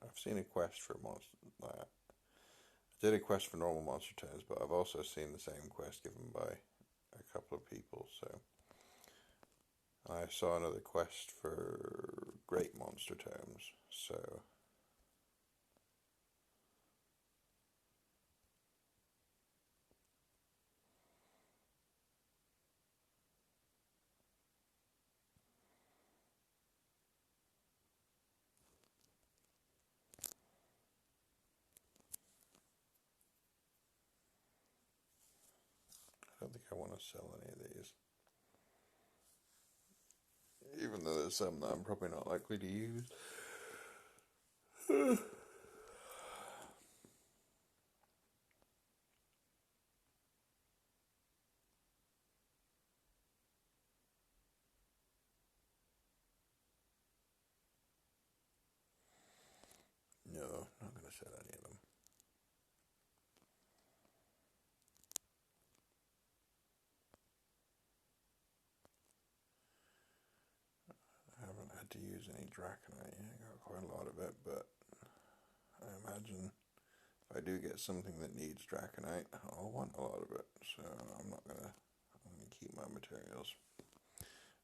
I've seen a quest for monster. I did a quest for normal monster tomes, but I've also seen the same quest given by a couple of people. So I saw another quest for great monster tomes. So. I don't think I want to sell any of these. Even though there's some that I'm probably not likely to use. No, not going to sell any of them. I haven't had to use any Draconite yet. I got quite a lot of it, but I imagine if I do get something that needs Draconite, I'll want a lot of it. So I'm gonna keep my materials.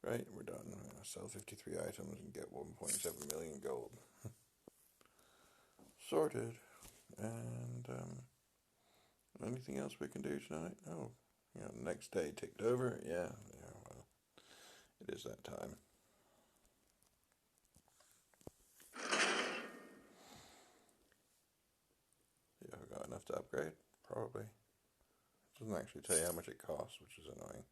Right, we're done. I'm gonna sell 53 items and get 1.7 million gold. Sorted. And anything else we can do tonight? Oh, next day ticked over. Yeah, well, it is that time. Yeah, we got enough to upgrade? Probably. It doesn't actually tell you how much it costs, which is annoying.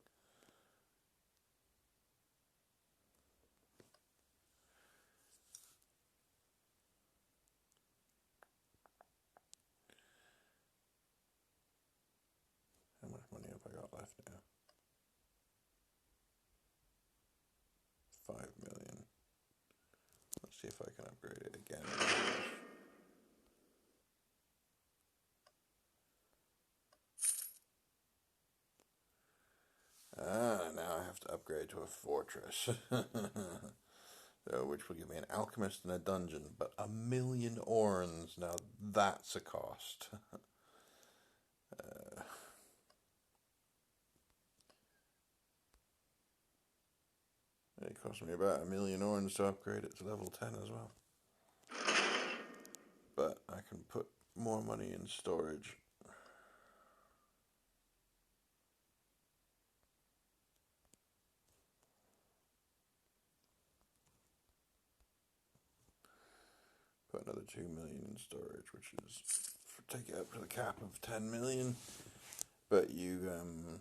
How much money have I got left now? 5 million. Let's see if I can upgrade it again. Now I have to upgrade to a fortress. So, which will give me an alchemist and a dungeon, but 1,000,000 orns. Now that's a cost. It cost me about 1,000,000 orns to upgrade it to level 10 as well. But I can put more money in storage. Put another 2 million in storage, which is take it up to the cap of 10 million. But you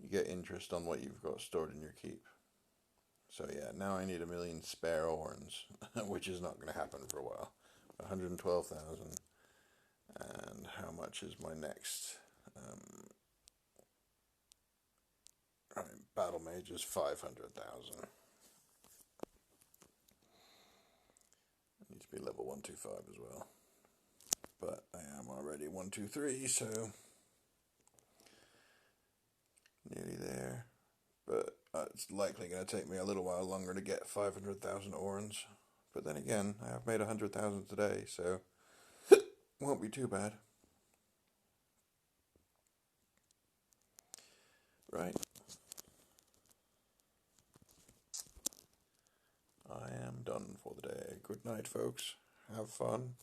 get interest on what you've got stored in your keep. So yeah, now I need 1,000,000 spare orns, which is not going to happen for a while. 112,000. And how much is my next? Battle mage is 500,000. I need to be level 125 as well. But I am already 123, so nearly there. But it's likely going to take me a little while longer to get 500,000 orns. But then again, I have made 100,000 today, so won't be too bad. Right. I am done for the day. Good night, folks. Have fun.